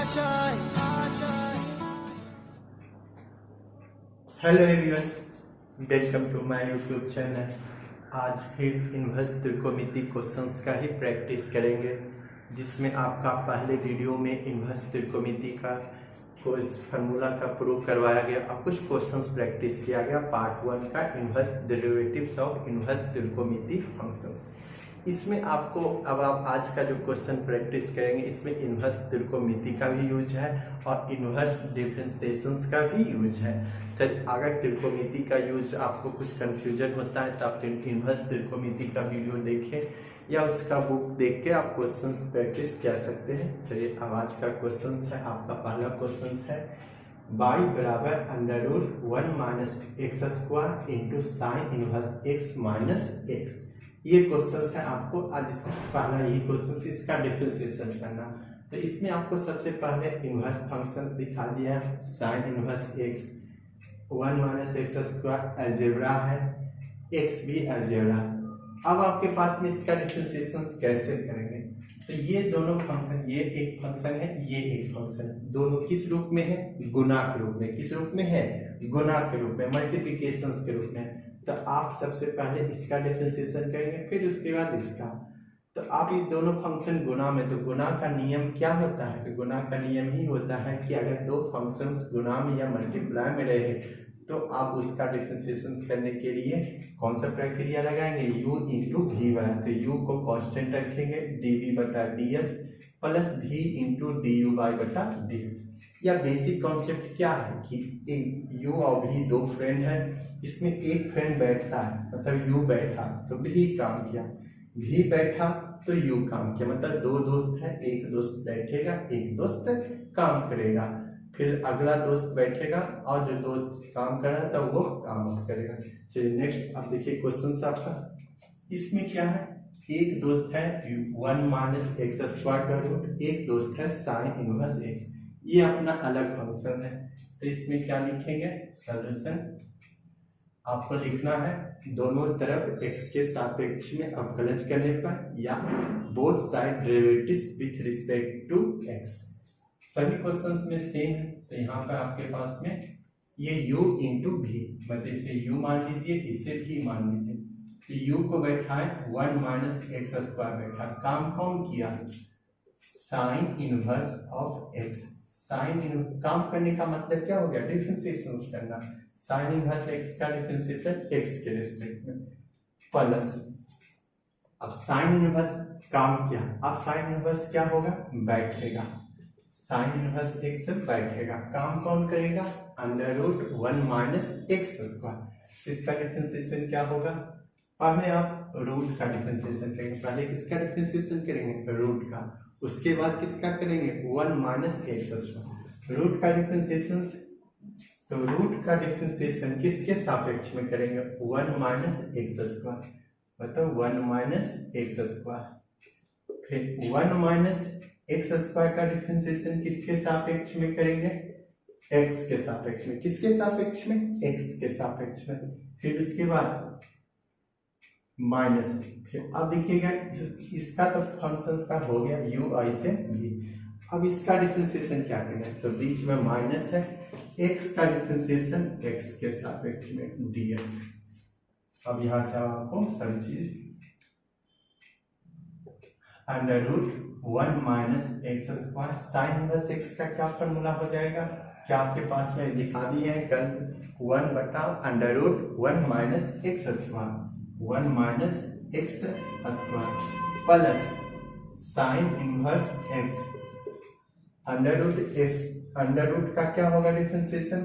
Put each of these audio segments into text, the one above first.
Hello everyone, welcome to my YouTube channel. आज फिर inverse त्रिकोणमिति questions का ही प्रैक्टिस करेंगे, जिसमें आपका पहले वीडियो में इन्वर्स त्रिकोणमिति का कोर्स फार्मूला का प्रूव करवाया गया और कुछ क्वेश्चंस प्रैक्टिस किया गया। पार्ट 1 का इन्वर्स डेरिवेटिव्स ऑफ इन्वर्स त्रिकोणमिति फंक्शंस। इसमें आपको अब आप आज का जो क्वेश्चन प्रैक्टिस करेंगे, इसमें इन्वर्स त्रिकोणमिति का भी यूज है और इन्वर्स डिफरेंशिएशंस का भी यूज है। तो अगर त्रिकोणमिति का यूज आपको कुछ कंफ्यूजन होता है तो आप इन्वर्स त्रिकोणमिति का वीडियो देखें या उसका बुक देख के आप क्वेश्चंस प्रैक्टिस कर सकते हैं। चलिए अब आज का क्वेश्चन है, आपका पहला क्वेश्चन है y बराबर √1 - x² into sine inverse x minus x। ये क्वेश्चन है, आपको आज पहला यही क्वेश्चन इसका डिफरेंशिएशन करना। तो इसमें आपको सबसे पहले इनवर्स फंक्शन दिखा दिया, sign inverse x 1 - x² algebra है, x भी अलजेब्रा। अब आपके पास में इसका डिफरेंशिएशन कैसे करेंगे? तो ये दोनों फंक्शन, ये एक फंक्शन है, ये एक फंक्शन, दोनों किस रूप में है? गुणा के रूप में। किस रूप में है? गुणा के रूप में, मल्टीप्लिकेशन के रूप में। तो आप सबसे पहले इसका डिफरेंशिएशन करेंगे, फिर उसके बाद इसका। तो आप ये दोनों फंक्शन गुणा में, तो गुणा का नियम क्या होता है? कि गुणा का नियम ही होता है कि अगर दो फंक्शंस गुणा में या मल्टीप्लाई में रहे तो आप उसका डिफरेंशिएशन करने के लिए कौन सा प्रक्रिया लगाएंगे? u into v y. तो u को कांस्टेंट रखेंगे, dv बटा dx plus v into du y बटा dx। या बेसिक कॉन्सेप्ट क्या है कि u और v दो फ्रेंड है, इसमें एक फ्रेंड बैठता है, मतलब u बैठा तो v काम किया, v बैठा तो u काम किया, मतलब दो दोस्त है, एक दोस्त बैठेगा, एक दोस्त काम करेगा, फिर अगला दोस्त बैठेगा और जो दोस्त काम कर रहा था वो काम करेगा। चलिए नेक्स्ट आप देखिए क्वेश्चन आपका, इसमें क्या है? एक दोस्त है 1 - x² का रूट, एक दोस्त है साइन इनवर्स x। ये अपना अलग फंक्शन है, तो इसमें क्या लिखेंगे? सॉल्यूशन आपको लिखना है दोनों तरफ x के सापेक्ष में अवकलन करने पर, या both side derivatives with respect to x। सभी क्वेश्चंस में सेम है। तो यहाँ पर आपके पास में ये u इंटू भी, मतलब इसे u मान लीजिए, इसे भी मान लीजिए। तो u को बैठाए 1 - x² बैठा, काम कौन किया? Sine inverse of x। Sine काम करने का मतलब क्या हो गया? डिफरेंशिएशन करना। साइन इनवर्स x का डिफरेंशिएशन x के रिस्पेक्ट में प्लस, अब साइन इनवर्स काम किया, अब साइन इनवर्स क्या होगा? बैठेगा, साइन इनवर्स x बैठेगा, काम कौन करेगा? √1 - x²। इसका डिफरेंशिएशन क्या होगा? पहले आप रूट का डिफरेंशिएशन करेंगे, पहले किसका डिफरेंशिएशन करेंगे? रूट का, उसके बाद किसका करेंगे? 1 - x²। रूट का डिफरेंशिएशन, तो रूट का डिफरेंशिएशन किसके सापेक्ष में करेंगे? 1 - x², मतलब 1 - x²। फिर 1 - x² का डिफरेंशिएशन किसके सापेक्ष में करेंगे? x के सापेक्ष में। किसके सापेक्ष में? x के सापेक्ष में। फिर उसके बाद माइनस, फिर अब देखिएगा इसका तो फंक्शंस का हो गया u i से v। अब इसका डिफरेंशिएशन क्या करेंगे? तो बीच में माइनस है, x का डिफरेंशिएशन x के सापेक्ष में dx। अब यहां से आपको सभी चीज √1 - x²। साइन इनवर्स x का क्या फॉर्मूला हो जाएगा? क्या आपके पास में दिखा दिए हैं कल? 1 बटा √1 - x², 1 - x² plus sine inverse x। Under root का क्या होगा डिफरेंशिएशन?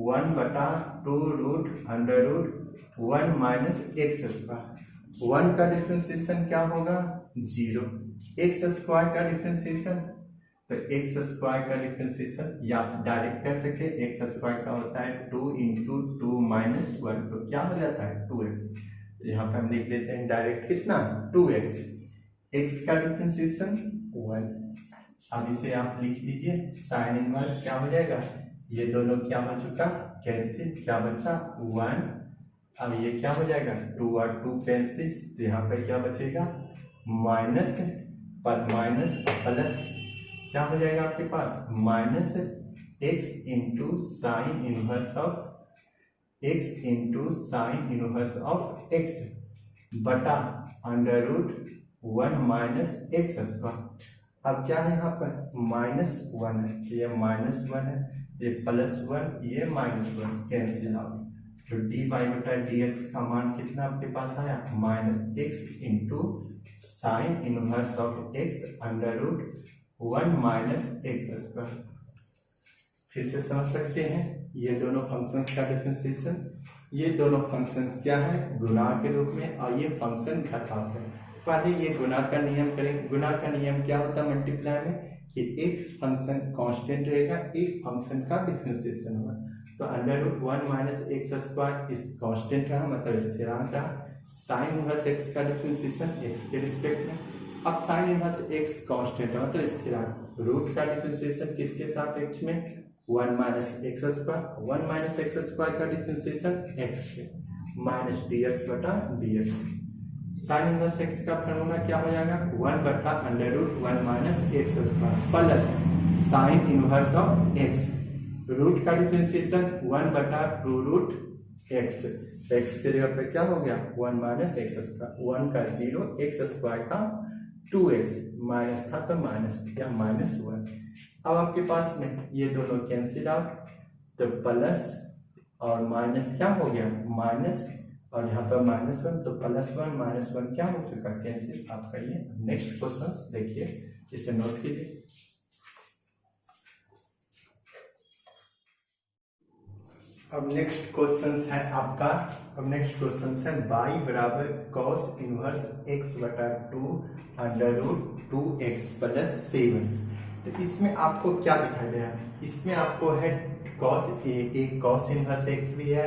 1 बटा 2√1 - x²। 1 का डिफरेंशिएशन क्या होगा? 0। x² का डिफरेंशिएशन, तो x² का डिफरेंशिएशन या डायरेक्ट कर सकते हैं, x² का होता है 2 इंटू 2 माइनस 1, तो क्या हो जाता है? 2x। तो यहाँ पे हम लिख लेते हैं डायरेक्ट कितना? 2x। x का डिफरेंशिएशन 1। अब इसे आप लिख दीजिए, साइन इनवर्स क्या हो जाएगा? ये दोनों क्या हो चुका? कैंसिल, क्या बचा? 1। अब ये क्या हो जाएगा? 2 और 2 कैंसिल, तो यहाँ पे क्या बचेगा? माइनस पर माइनस प्लस क्या हो जाएगा आपके पास minus x into sine inverse of x into sine inverse of x बटा under root 1 minus x square. अब क्या है यहाँ पर -1 है, ये -1 है, ये +1, ये -1 कैंसिल आउट, तो dy बटा dx का मान कितना आपके पास आया -x into sine inverse of x under root 1 minus x square. फिर से समझ सकते हैं ये दोनों फंक्शंस का डिफरेंशिएशन, ये दोनों फंक्शंस क्या है गुणा के रूप में, और ये फंक्शन घटाव है। पहले ये गुणा का नियम करेंगे। गुणा का नियम क्या होता है मल्टीप्लाई में कि एक फंक्शन कांस्टेंट रहेगा, एक फंक्शन का डिफरेंशिएशन होगा। तो under root 1 minus x square इस कांस्टेंट रहा, मतलब स्थिरांक रहा। साइन इनवर्स एक्स का डिफरेंशिएशन एक्स के रिस्पेक्ट में। अब साइन इनवर्स एक्स कांस्टेंट है मतलब स्थिरांक, रूट का डिफरेंशिएशन किसके सापेक्ष में 1 minus x square, 1 minus x square का डिफरेंशिएशन एक्स के माइनस dx बटा dx। साइन इनवर्स एक्स का फॉर्मूला क्या हो जाएगा 1 बटा under root 1 minus x square plus sine inverse of x, root का डिफरेंशिएशन 1 बटा 2 रूट एक्स, एक्स के जगह पे क्या हो गया 1 माइनस एक्स स्क्वायर, 1 का 0, एक्स स्क्वायर का 2x, माइनस था तो माइनस दिया -1। अब आपके पास में ये दोनों कैंसिल आउट, तो प्लस और माइनस क्या हो गया माइनस, और यहाँ पर -1 तो +1 -1 क्या हो चुका कैंसिल। आपका ये नेक्स्ट क्वेश्चन देखिए, इसे नोट कीजिए। अब नेक्स्ट क्वेश्चन है आपका, अब नेक्स्ट क्वेश्चन है y बराबर cos इनवर्स x बटा 2 अंडर रूट 2x प्लस 7। तो इसमें आपको क्या दिखाई दे रहा है, इसमें आपको है cos एक cos इनवर्स x भी है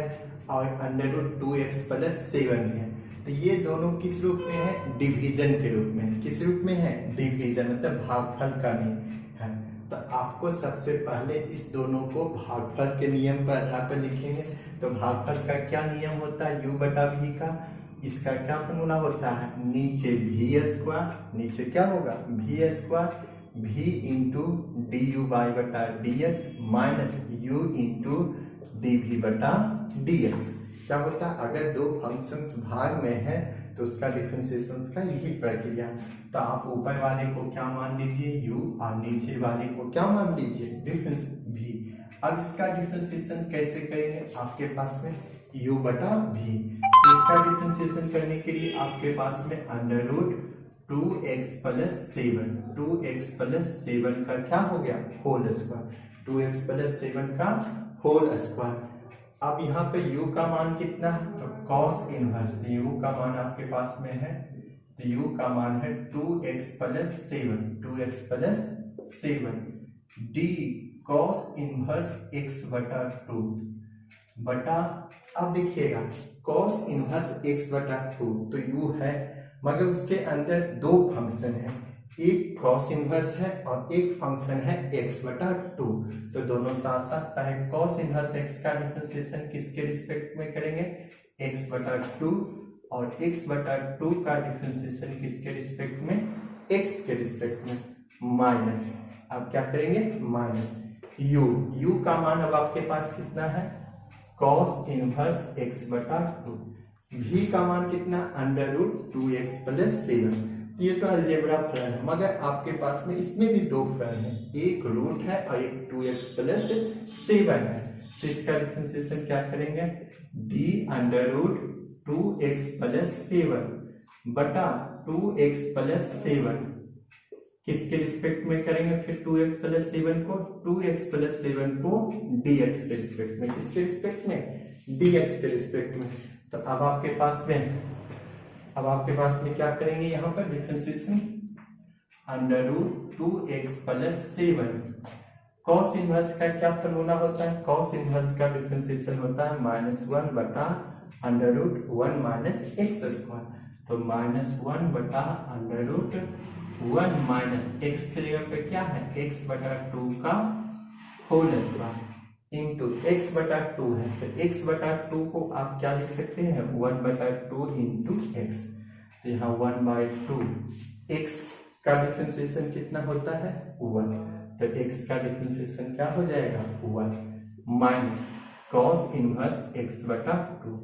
और अंडर रूट 2x प्लस 7 भी है। तो ये दोनों किस रूप में है डिवीजन के रूप में, किस रूप में है डिवीजन मतलब भागफल का नहीं है। तो आपको सबसे पहले इस दोनों को भागफल के नियम पर आधार पर लिखेंगे। तो भागफल का क्या नियम होता है u बटा v का, इसका क्या फॉर्मूला होता है नीचे v स्क्वायर, नीचे क्या होगा v square v into d u by बटा d x minus u into d v बटा डी एक्स। क्या होता है अगर दो फंक्शंस भाग में है तो उसका डिफरेंशिएशन का यही प्रक्रिया। तो आप ऊपर वाले को क्या मान लीजिए u और नीचे वाले को क्या मान लीजिए डिफरेंस v। अब इसका डिफरेंशिएशन कैसे करेंगे, आपके पास में u बटा v, इसका डिफरेंशिएशन करने के लिए आपके पास में under root 2x plus 7, 2x plus 7 का क्या हो गया होल स्क्वायर, 2x प्लस 7 का होल स्क्वायर। अब यहाँ पे u का मान कितना है तो cos इनवर्स, u का मान आपके पास में है तो u का मान है 2x plus 7, 2x plus 7 d cos inverse x बटा 2 बटा, अब देखिएगा cos इनवर्स x बटा 2 तो u है मगर उसके अंदर दो फंक्शन है, एक cos इनवर्स है और एक फंक्शन है x बटा 2। तो दोनों साथ साथ पहले cos इनवर्स x का डिफरेंशिएशन किसके रिस्पेक्ट में करेंगे x बटा 2 और x बटा 2 का डिफरेंशिएशन किसके रिस्पेक्ट में x के रिस्पेक्ट में माइनस। अब क्या करेंगे माइनस u का मान अब आपके पास कितना है cos इनवर्स x बटा 2, v का मान कितना अंडर रूट 2x प्लस 7। ये तो अलजेब्रा फलन है मगर आपके पास में इसमें भी दो फलन है, एक रूट है और एक 2x प्लस 7 है। तो इसका डिफरेंशिएशन क्या करेंगे d under root 2x plus 7 बटा 2x प्लस 7 किसके रिस्पेक्ट में करेंगे, फिर 2x प्लस 7 को 2x प्लस 7 को dx के रिस्पेक्ट में, किसके रिस्पेक्ट में dx के रिस्पेक्ट में। तो अब आपके पास में क्या करेंगे यहाँ पर differentiation under root 2x plus 7, cos inverse का क्या फॉर्मूला होता है, cos इनवर्स का डिफरेंशिएशन होता है -1 बटा under root 1 minus x square. तो -1 बटा अंडर रूट 1 माइनस एक्स के जगह पे क्या है x बटा 2 का होल स्क्वायर इंटू एक्स बटा 2 है, तो x बटा 2 को आप क्या लिख सकते हैं 1 बटा 2 इंटू एक्स। तो यहाँ 1 बाई 2 एक्स का डिफरेंशिएशन कितना होता है 1, तो x का डिफरेंशिएशन क्या हो जाएगा 1 माइनस cos इनवर्स x बटा 2।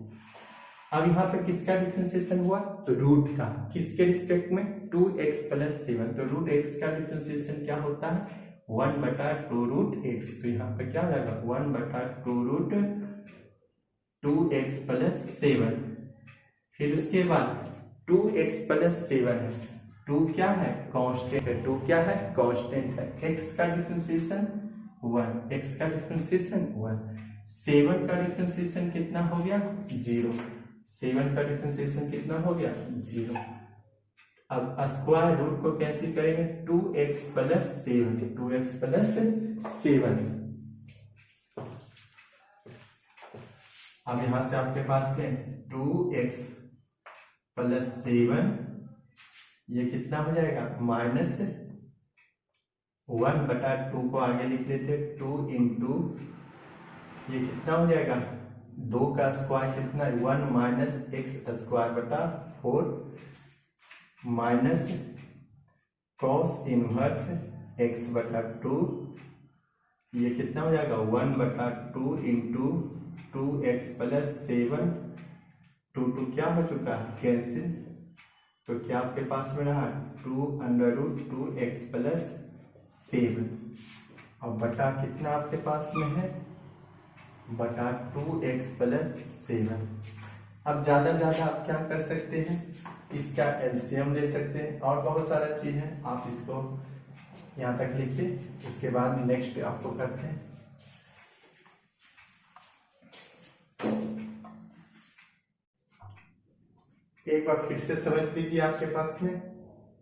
अब यहाँ पे किसका डिफरेंशिएशन हुआ तो रूट का, किसके रिस्पेक्ट में 2x प्लस 7, तो रूट x का डिफरेंशिएशन क्या होता है 1 बटा 2 रूट x, तो यहाँ पे क्या हो जाएगा 1 बटा 2 रूट 2x प्लस 7। फिर उसके बाद 2x प्लस 7 है, 2 क्या है कांस्टेंट है, 2 क्या है कांस्टेंट है, x का डिफरेंशिएशन 1, x का डिफरेंशिएशन 1, 7 का डिफरेंशिएशन कितना हो गया 0, 7 का डिफरेंशिएशन कितना हो गया 0। अब स्क्वायर रूट को कैंसिल करेंगे 2x प्लस 7, 2x प्लस 7। अब यहां से आपके पास क्या 2x प्लस 7, ये कितना हो जाएगा माइनस 1 बटा 2 को आगे लिख लेते 2 इंटू ये कितना हो जाएगा 2 का स्क्वायर कितना 1 माइनस एक्स स्क्वायर बटा 4 माइनस कॉस इनवर्स x बटा 2, ये कितना हो जाएगा 1 बटा 2 इंटू 2x प्लस 7, 2 क्या हो चुका है कैंसिल, तो क्या आपके पास में रहा 2 अंडर रूट 2x प्लस 7, अब बटा कितना आपके पास में है बटा 2x प्लस 7। अब ज्यादा आप क्या कर सकते हैं इसका एलसीएम ले सकते हैं और बहुत सारा चीज है, आप इसको यहाँ तक लिखिए, उसके बाद नेक्स्ट आपको करते हैं। एक बार फिर से समझ लीजिए, आपके पास में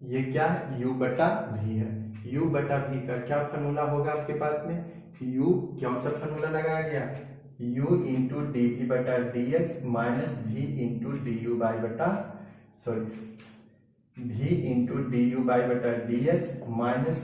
ये क्या है u बटा v है, u बटा v का क्या फॉर्मूला होगा आपके पास में, u कौन सा फॉर्मूला लगाया गया u इंटू डी वी बटा d x minus v into d u by बटा v into d u by बटा d x minus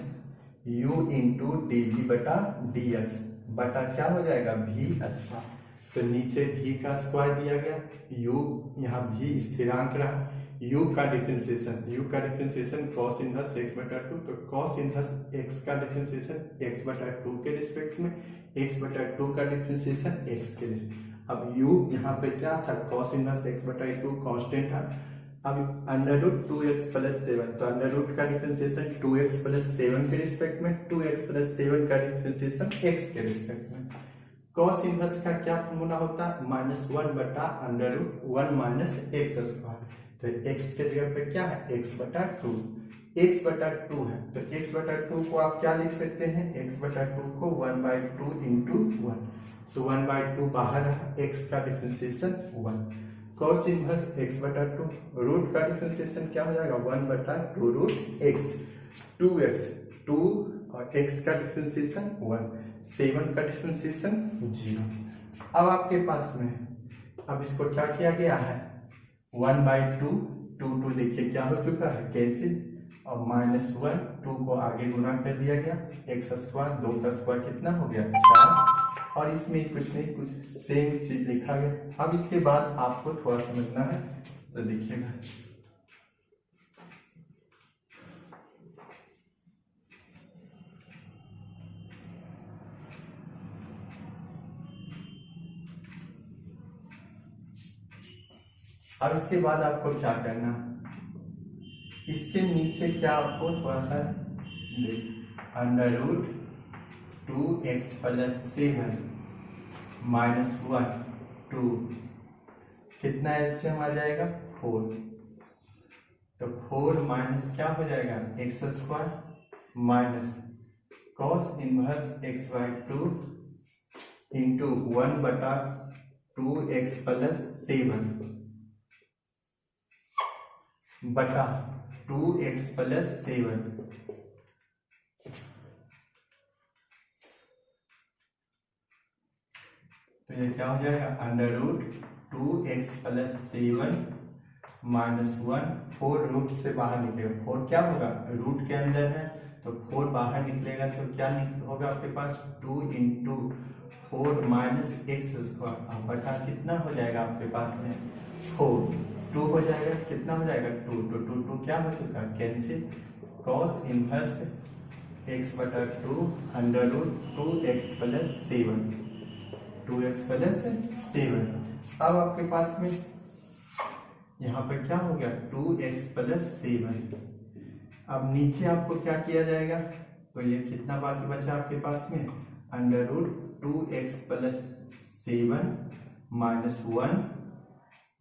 u into d v बटा डी एक्स बटा क्या हो जाएगा v स्क्वायर, तो नीचे v का स्क्वायर दिया गया, u यहाँ v स्थिरांक रहा, u का डिफरेंशिएशन cos इनवर्स x बटा 2, तो cos इनवर्स x का डिफरेंशिएशन x बटा 2 के रिस्पेक्ट में, x बटा 2 का डिफरेंशिएशन x के रिस्पेक्ट। अब u यहाँ पे क्या था cos इनवर्स x बटा 2 कांस्टेंट था, अब अंडर रूट 2x प्लस 7, तो अंडर रूट का डिफरेंशिएशन 2x प्लस 7 के रिस्पेक्ट में, 2x प्लस 7 का डिफरेंशिएशन x के रिस्पेक्ट में। cos इनवर्स का क्या फॉर्मूला होता है -1 बटा under root 1 minus x square, तो x के जगह पे क्या है x बटा 2, x बटा 2 है, तो x बटा 2 को आप क्या लिख सकते हैं, x बटा 2 को 1/2 इंटू 1, तो 1/2 बाहर रहा, x का डिफरेंशिएशन 1, cos इनवर्स x बटा 2, रूट का डिफरेंशिएशन क्या हो जाएगा 1 बटा 2 रूट x, 2x 2 और x का डिफरेंशिएशन 1, 7 का डिफरेंशिएशन 0। अब आपके पास में अब इसको क्या किया गया है 1/2, 2 देखिए क्या हो चुका है कैंसिल, और -1 2 को आगे गुना कर दिया गया, x स्क्वायर 2 का स्क्वायर कितना हो गया 4, और इसमें कुछ नहीं कुछ सेम चीज लिखा गया। अब इसके बाद आपको थोड़ा समझना है, तो देखिएगा अब इसके बाद आपको क्या करना, इसके नीचे क्या आपको थोड़ा सा under root 2x plus 7 minus 1 2 कितना एलसीएम आ जाएगा 4, तो 4 माइनस क्या हो जाएगा x square minus cos inverse x by 2 into 1 बटा 2x प्लस 7 बटा 2x प्लस 7, तो ये क्या हो जाएगा under root 2x plus 7 minus 1, 4 root से बाहर निकलेगा, 4 क्या होगा रूट के अंदर है, तो 4 बाहर निकलेगा, तो क्या होगा आपके पास 2 इंटू 4 माइनस एक्स स्क्वायर बटा कितना हो जाएगा आपके पास में 4, 2 हो जाएगा, कितना हो जाएगा 2, तो 2 क्या हो चुका कैंसिल, कॉस इनवर्स एक्स बटा 2 under root 2x plus 7, 2x plus 7। अब आपके पास में यहाँ पे क्या हो गया 2x प्लस 7। अब नीचे आपको क्या किया जाएगा, तो ये कितना बाकी बचा आपके पास में under root 2x plus 7 minus 1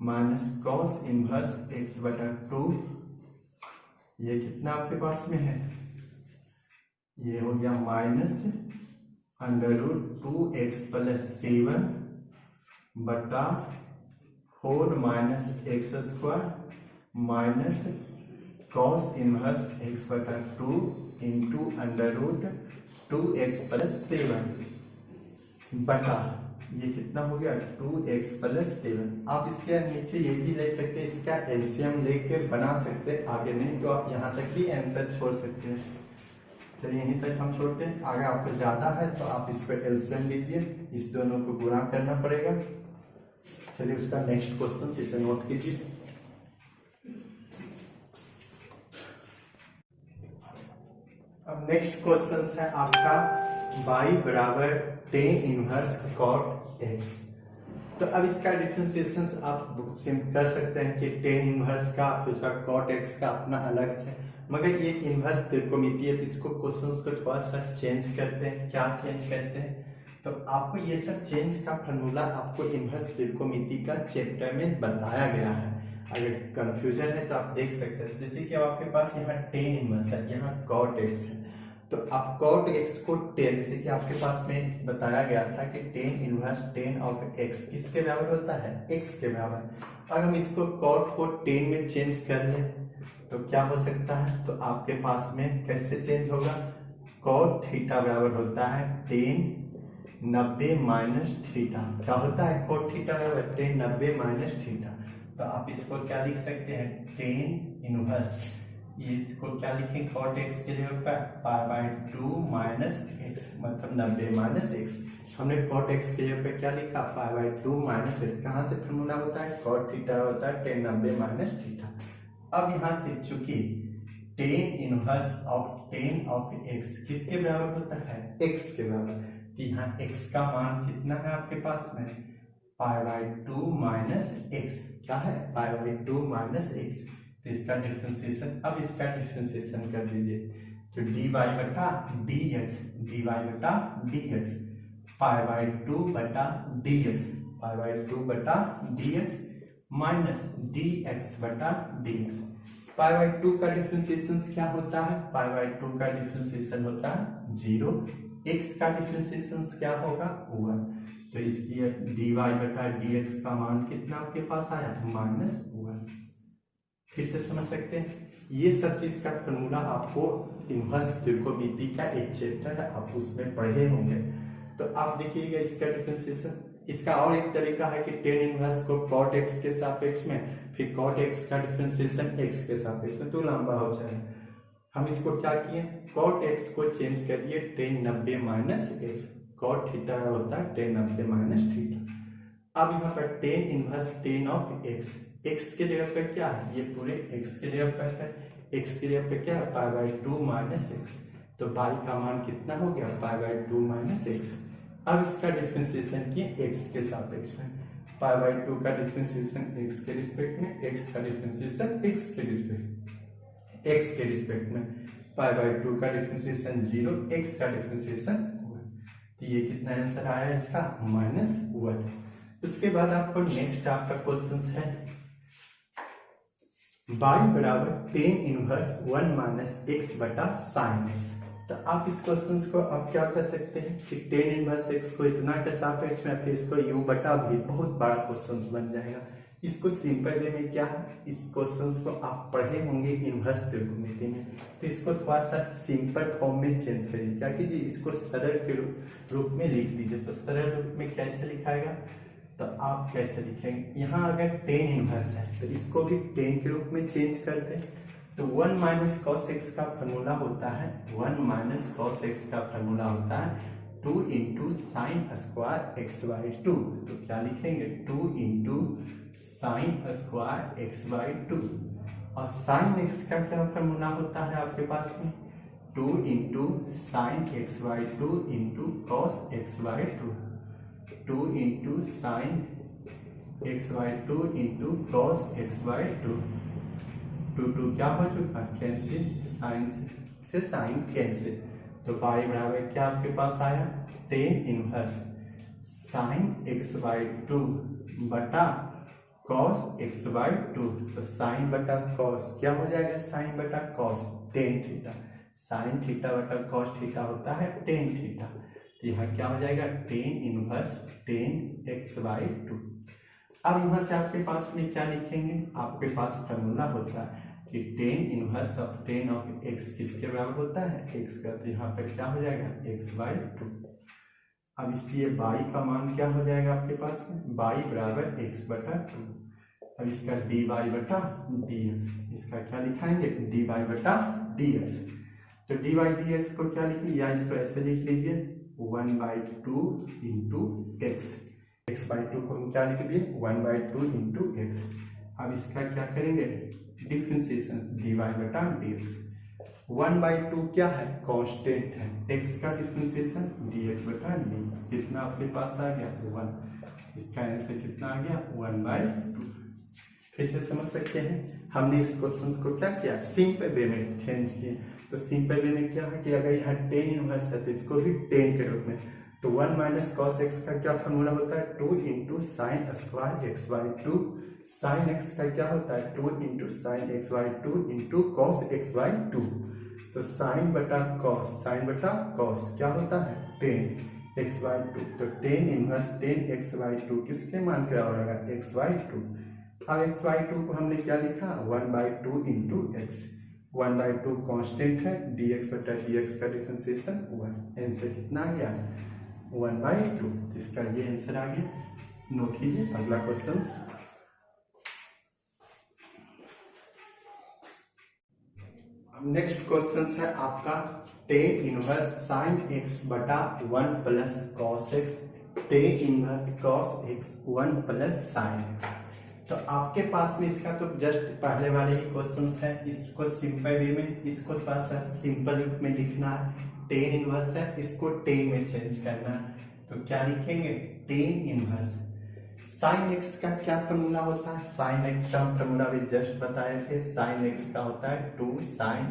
minus cos inverse x बटा 2। ये कितना आपके पास में है, ये हो गया minus under root 2x plus 7 बटा 4 minus x square minus cos inverse x बटा 2 into under root 2x plus 7 बटा ये कितना हो गया 2x प्लस 7। आप इसके नीचे ये भी ले सकते हैं, इसका एलसीएम लेके बना सकते हैं, आगे नहीं तो आप यहाँ तक ही आंसर छोड़ सकते हैं। चलिए यहीं तक हम छोड़ते हैं, आगे आपको ज्यादा है तो आप इसको एलसीएम लीजिए, इस दोनों को गुणा करना पड़ेगा। चलिए उसका नेक्स्ट क्वेश्चन इसे नोट कीजिए। अब नेक्स्ट क्वेश्चन है आपका y बराबर tan इनवर्स cot x। तो अब इसका डिफरेंशिएशन आप कर सकते हैं कि tan इनवर्स का उसका cot x का अपना अलग से, मगर ये इनवर्स त्रिकोणमिति है, इसको क्वेश्चंस को थोड़ा सा चेंज करते हैं। क्या चेंज करते हैं, तो आपको ये सब चेंज का फॉर्मूला आपको इनवर्स त्रिकोणमिति का चैप्टर में बताया गया है। अगर कंफ्यूजन है तो आप देख सकते हैं, जैसे कि आपके पास यहाँ tan इनवर्स है, यहाँ cot x है, तो आप cot x को tan, जैसे कि आपके पास में बताया गया था कि tan inverse tan of x किसके बराबर होता है, x के बराबर। अगर हम इसको cot को tan में चेंज कर लें तो क्या हो सकता है, तो आपके पास में कैसे चेंज होगा, cot थीटा बराबर होता है tan 90 माइनस थीटा। क्या होता है cot थीटा बराबर tan 90 माइनस थीटा। तो आप इसको क्या लिख सकते हैं, tan इनवर्स, इसको क्या लिखें cot x के जगह पर पाई बाय 2 माइनस x, मतलब 90 माइनस x। हमने cot x के जगह पे क्या लिखा, पाई बाय 2 माइनस x। कहाँ से फॉर्मूला होता है, cot थीटा होता है tan 90 माइनस थीटा। अब यहाँ से चूंकि tan इनवर्स ऑफ x किसके बराबर होता है, x के बराबर, तो यहाँ x का मान कितना है आपके पास में, पाई बाय 2 माइनस x। क्या है, पाई बाय 2 माइनस x। तो इसका डिफरेंशिएशन, अब इसका डिफरेंशिएशन कर दीजिए, तो dy बटा dx, dy बटा dx, पाई बाय 2 बटा dx, पाई बाय 2 बटा dx माइनस dx बटा dx। पाई बाय 2 का डिफरेंशिएशन क्या होता है, पाई बाय 2 का डिफरेंशिएशन होता है 0, x का डिफरेंशिएशन क्या होगा 1। तो इसलिए dy बटा dx का मान कितना आपके पास आया, माइनस 1। फिर से समझ सकते हैं, ये सब चीज का फॉर्मूला आपको इनवर्स त्रिकोणमिति का एक चैप्टर है, आप उसमें पढ़े होंगे। तो आप देखिएगा इसका डिफरेंशिएशन, इसका और एक तरीका है कि tan इनवर्स को cot x के सापेक्ष में, फिर cot x का डिफरेंशिएशन x के सापेक्ष में, तो लंबा हो जाए। हम इसको क्या किए, cot x को चेंज कर दिए tan 90 minus x, cot theta होता है tan 90 माइनस थीटा। अब यहाँ पर tan inverse tan of x, x के जगह पे क्या है, ये पूरे x के जगह पर है, x के जगह पे क्या है, पाई बाय 2 माइनस x। तो y का मान कितना हो गया, पाई बाय 2 माइनस x। अब इसका डिफरेंशिएशन किए x के सापेक्ष में, पाई बाय 2 का डिफरेंशिएशन x के रिस्पेक्ट में, x का डिफरेंशिएशन x के रिस्पेक्ट में, पाई बाय 2 का डिफरेंशिएशन 0, x का डिफरेंशिएशन 1। तो ये कितना आंसर आया इसका, माइनस 1। उसके बाद आपको नेक्स्ट आपका क्वेश्चन है y बराबर tan इनवर्स 1 माइनस x बटा साइन x। तो आप इस क्वेश्चन को आप क्या कर सकते हैं कि tan इनवर्स x को इतना के सापेक्ष में, फिर इसको u बटा भी, बहुत बड़ा क्वेश्चन बन जाएगा। इसको सिंपल वे में क्या है, इस क्वेश्चन को आप पढ़े होंगे इनवर्स त्रिकोणमिति में, तो इसको थोड़ा सा सिंपल फॉर्म में चेंज करिए। क्या कीजिए, इसको सरल के रूप में लिख दीजिए। तो सरल रूप में कैसे लिखाएगा, तो आप कैसे लिखेंगे, यहाँ अगर tan इनवर्स है तो इसको भी tan के रूप में चेंज करते हैं। तो 1 माइनस कॉस एक्स का फॉर्मूला होता है, 1 माइनस कॉस एक्स का फॉर्मूला होता है 2 into sign square x by 2। तो क्या लिखेंगे, 2 into sign square x by 2। और साइन एक्स का क्या फॉर्मूला होता है आपके पास में, 2 into sine x by 2 into cos x by 2, 2 into sine x by 2 into cos x by 2, 2 क्या हो चुका, कैंसिल, साइन से साइन कैंसिल, तो पाई बराबर क्या आपके पास आया, tan inverse sine x by 2 बटा कॉस एक्स बाई 2, तो साइन बटा कॉस क्या हो जाएगा, साइन बटा cos tan theta, sine theta बटा कॉस थीटा होता है टेन थीटा, तो यहाँ क्या हो जाएगा, ten inverse ten x by 2। अब यहाँ से आपके पास में क्या लिखेंगे, आपके पास फॉर्मूला होता है कि tan inverse of ten of x किसके बराबर होता है, एक्स का, तो यहाँ पर क्या हो जाएगा, एक्स बाई 2। अब इसलिए बाई का मान क्या हो जाएगा आपके पास में, बाई बराबर एक्स बटा 2। अब इसका डी वाई बटा डी एक्स, इसका क्या लिखाएंगे, डी वाई बटा डी एक्स, तो डी वाई डी एक्स को क्या लिखिए, या इसको ऐसे लिख लीजिए 1/2 इंटू एक्स, एक्स बाई 2 को हम क्या लिख दिए 1/2 इंटू एक्स। अब इसका क्या करेंगे, डिफरेंशिएशन डी वाई बटा डी एक्स, 1/2 क्या है, कांस्टेंट है, x का डिफरेंशिएशन dx बटा डी, कितना आपके पास आ गया 1, इसका आंसर कितना आ गया 1/2। फिर से समझ सकते हैं, हमने इस क्वेश्चन को क्या किया, सिंपल वे में चेंज किए, तो सिंपल वे में क्या है कि अगर यहाँ टेन इनवर्स है तो इसको भी टेन के रूप में, तो 1 माइनस कॉस एक्स का क्या फॉर्मूला होता है, 2 into sign square x by 2, sine x का क्या होता है 2 into sine x by 2 into cos x by 2, तो साइन बटा कॉस, साइन बटा कॉस क्या होता है टेन एक्स बाई 2, तो ten inverse ten x by 2 किसके मान क्या हो जाएगा, एक्स बाई 2। अब एक्स बाई 2 को हमने क्या लिखा 1/2 इंटू एक्स, 1/2 कॉन्स्टेंट है, dx बटा dx का डिफरेंशिएशन 1, आंसर कितना आ गया 1/2, इसका ये आंसर आ गया। नोट कीजिए अगला क्वेश्चन, नेक्स्ट क्वेश्चन है आपका टेन इनवर्स साइन एक्स बटा 1 plus cos x, tan inverse cos x 1 plus sine x. तो आपके पास में इसका तो जस्ट पहले वाले ही क्वेश्चंस है, इसको सिंपल वे में, इसको थोड़ा सा सिंपल रूप में लिखना है, टेन इनवर्स है इसको टेन में चेंज करना है, तो क्या लिखेंगे टेन इनवर्स साइन एक्स का क्या फॉर्मूला होता है, साइन एक्स का फॉर्मूला भी जस्ट बताए थे, साइन एक्स का होता है 2 sine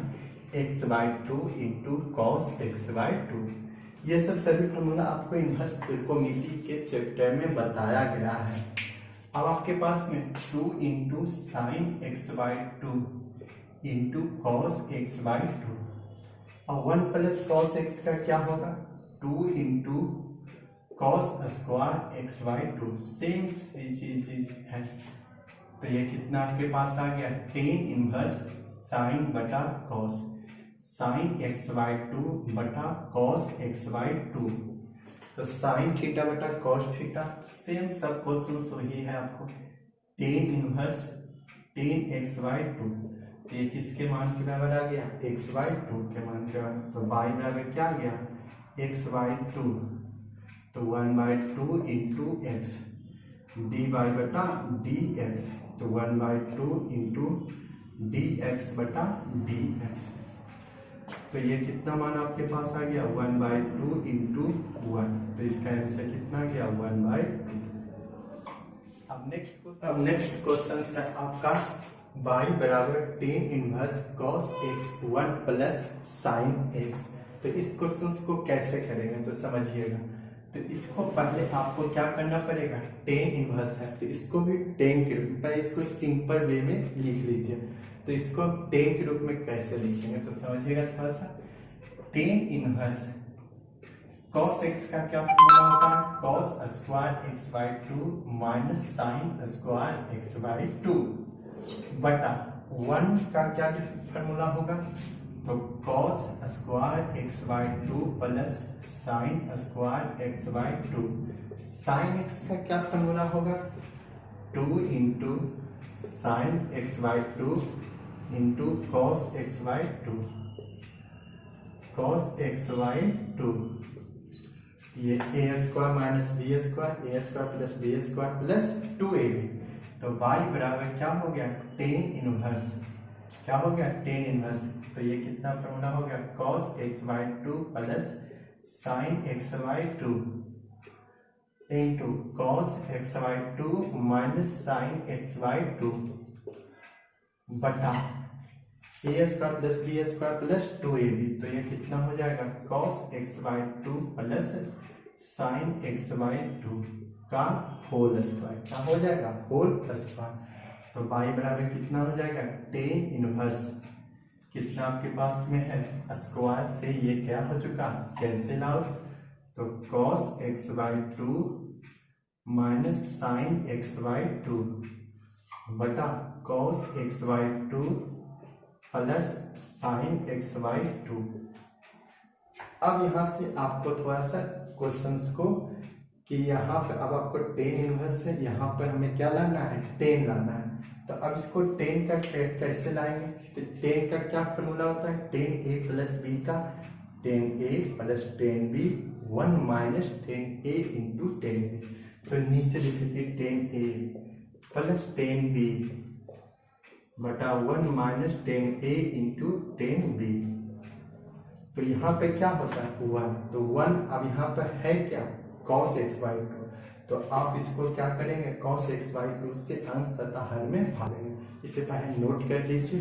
x by 2 into cos x by 2, ये सब सभी फॉर्मूला आपको इनवर्स त्रिकोणमिति के चैप्टर में बताया गया है। अब आपके पास में 2 into sine x by 2 into cos x by 2, और 1 प्लस कॉस एक्स का क्या होगा 2 into cos square x by 2, same चीज है, तो ये कितना आपके पास आ गया टेन इनवर्स साइन बटा कॉस, साइन एक्स बाई 2 बटा कॉस एक्स बाई 2, तो साइन थीटा बटा कॉस थीटा, सेम सब क्वेश्चन वही है आपको, ten inverse ten x by 2, तो ये किसके मान के बराबर आ गया एक्स बाई 2 के मान के बराबर, तो बाई बराबर क्या आ गया एक्स बाई 2, तो 1/2 इंटू एक्स, डी वाई बटा डी एक्स, तो 1/2 इंटू डी एक्स बटा डी एक्स, तो ये कितना मान आपके पास आ गया 1/2 इंटू 1, तो इसका आंसर कितना आ गया 1/2। अब नेक्स्ट क्वेश्चन है आपका बाई बराबर tan inverse cos x 1 plus sine x, तो इस क्वेश्चन को कैसे करेंगे तो समझिएगा, तो इसको पहले आपको क्या करना पड़ेगा, टेन इनवर्स है तो इसको भी टेन के रूप में, इसको सिंपल वे में लिख लीजिए, तो इसको हम टेन के रूप में कैसे लिखेंगे तो समझिएगा थोड़ा सा, टेन इनवर्स कॉस एक्स का क्या फॉर्मूला होता है, cos square x by 2 minus sine square x by 2 बटा 1 का क्या फॉर्मूला होगा, तो cos square x by 2 plus sine square x by 2, sine x का क्या फॉर्मूला होगा 2 into sine x by 2 into cos x by 2, cos x by 2, ये a square minus b square, a square plus b square plus 2ab, तो y बराबर क्या हो गया tan inverse क्या हो गया टेन इनवर्स। तो ये कितना फॉर्मूला हो गया cos x/2 plus sin x/2 into cos x/2 minus sin x/2 बटा a square plus b square plus 2ab। तो ये कितना हो जाएगा cos x/2 plus sin x/2 का होल स्क्वायर। क्या हो जाएगा होल स्क्वायर। तो y बराबर कितना हो जाएगा टेन इनवर्स कितना आपके पास में है स्क्वायर से ये क्या हो चुका कैंसिल आउट। तो cos x/2 minus sin x/2 बटा cos x/2 plus sin x/2। अब यहाँ से आपको थोड़ा सा क्वेश्चंस को कि यहाँ पर अब आपको टेन इनवर्स है, यहाँ पर हमें क्या लाना है टेन लाना है। तो अब इसको टेन का कैसे लाएंगे। तो टेन का क्या फॉर्मूला होता है टेन ए प्लस बी का tan a plus tan b 1 minus tan a into tan b. तो नीचे लिख लीजिए tan a plus tan b बटा 1 minus tan a into tan b. तो यहाँ पे क्या होता है 1। तो 1 अब यहाँ पर है क्या cos x/2। तो आप इसको क्या करेंगे cos x/2 से अंश तथा हर में भागेंगे। इसे पहले नोट कर लीजिए।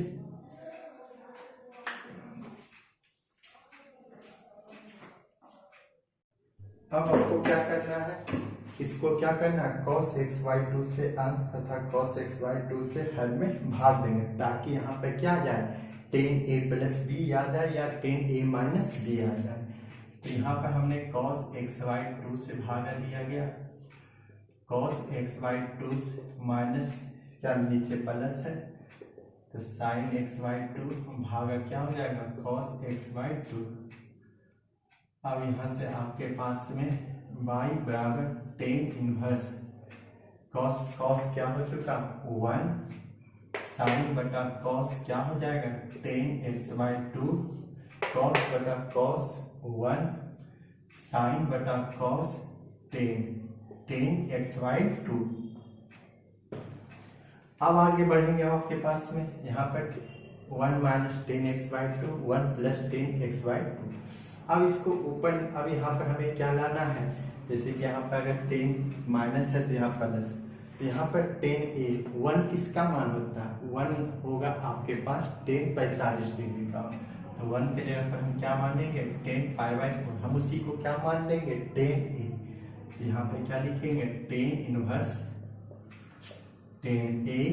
अब आपको क्या करना है इसको क्या करना है cos x/2 से अंश तथा cos x/2 से हर में भाग देंगे ताकि यहाँ पे क्या आ जाए टेन ए प्लस बी आ जाए या टेन ए माइनस बी आ जाए। तो यहाँ पर हमने cos x/2 से भागा दिया गया cos x/2 से माइनस क्या नीचे प्लस है तो sin x/2 भागा क्या हो जाएगा cos x/2। अब यहाँ से आपके पास में y बराबर टेन इनवर्स cos क्या हो चुका 1 sin बटा cos क्या हो जाएगा टेन x/2 cos बटा cos 1 sin बटा cos टेन x/2। अब आगे बढ़ेंगे आपके पास में यहाँ पर 1 minus ten x/2 1 plus ten x/2। अब इसको ऊपर अब यहाँ पर हमें क्या लाना है जैसे कि यहाँ पर अगर टेन माइनस है तो यहाँ प्लस। तो यहाँ पर टेन ए 1 किसका मान होता है 1 होगा आपके पास टेन 45 डिग्री का। तो 1 के जगह पर हम क्या मानेंगे टेन π/4। हम उसी को क्या मान लेंगे टेन ए। तो यहाँ पर क्या लिखेंगे टेन इनवर्स टेन ए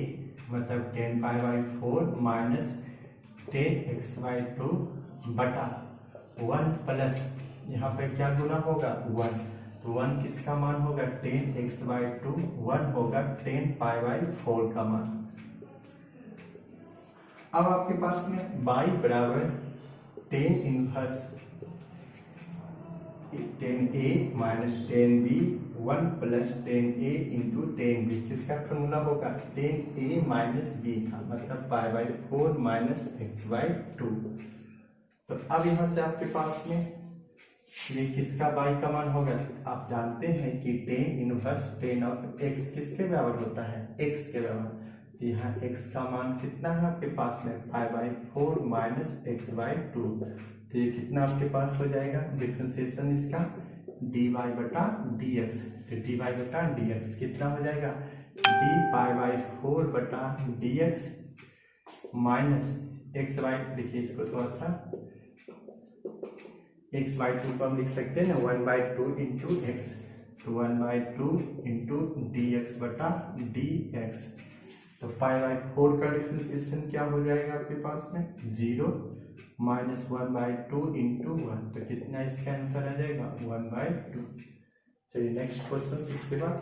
मतलब टेन π/4 माइनस टेन x/2 बटा 1 प्लस यहाँ पे क्या गुना होगा 1। तो 1 किसका मान होगा टेन x/2 1 होगा टेन π/4 का मान। अब आपके पास में y बराबर tan inverse tan a minus tan b 1 plus tan a into tan b किसका फॉर्मूला होगा टेन ए माइनस बी का मतलब π/4 माइनस x/2। तो अब यहाँ से आपके पास में ये किसका y का मान होगा आप जानते हैं कि ten inverse ten of x किसके बराबर होता है x के बराबर। तो यहाँ x का मान कितना है आपके पास में π/4 माइनस x/2। तो ये कितना आपके पास हो जाएगा डिफरेंशिएशन इसका dy बटा dx। तो dy बटा dx कितना हो जाएगा d π/4 बटा dx माइनस x/, देखिए इसको थोड़ा सा x/2 को हम लिख सकते हैं ना 1/2 इंटू एक्स। तो 1/2 इंटू dx बटा dx। तो π/4 का डिफरेंशिएशन क्या हो जाएगा आपके पास में 0 माइनस 1/2 इंटू 1। तो कितना इसका आंसर आ जाएगा 1/2। चलिए नेक्स्ट क्वेश्चन इसके बाद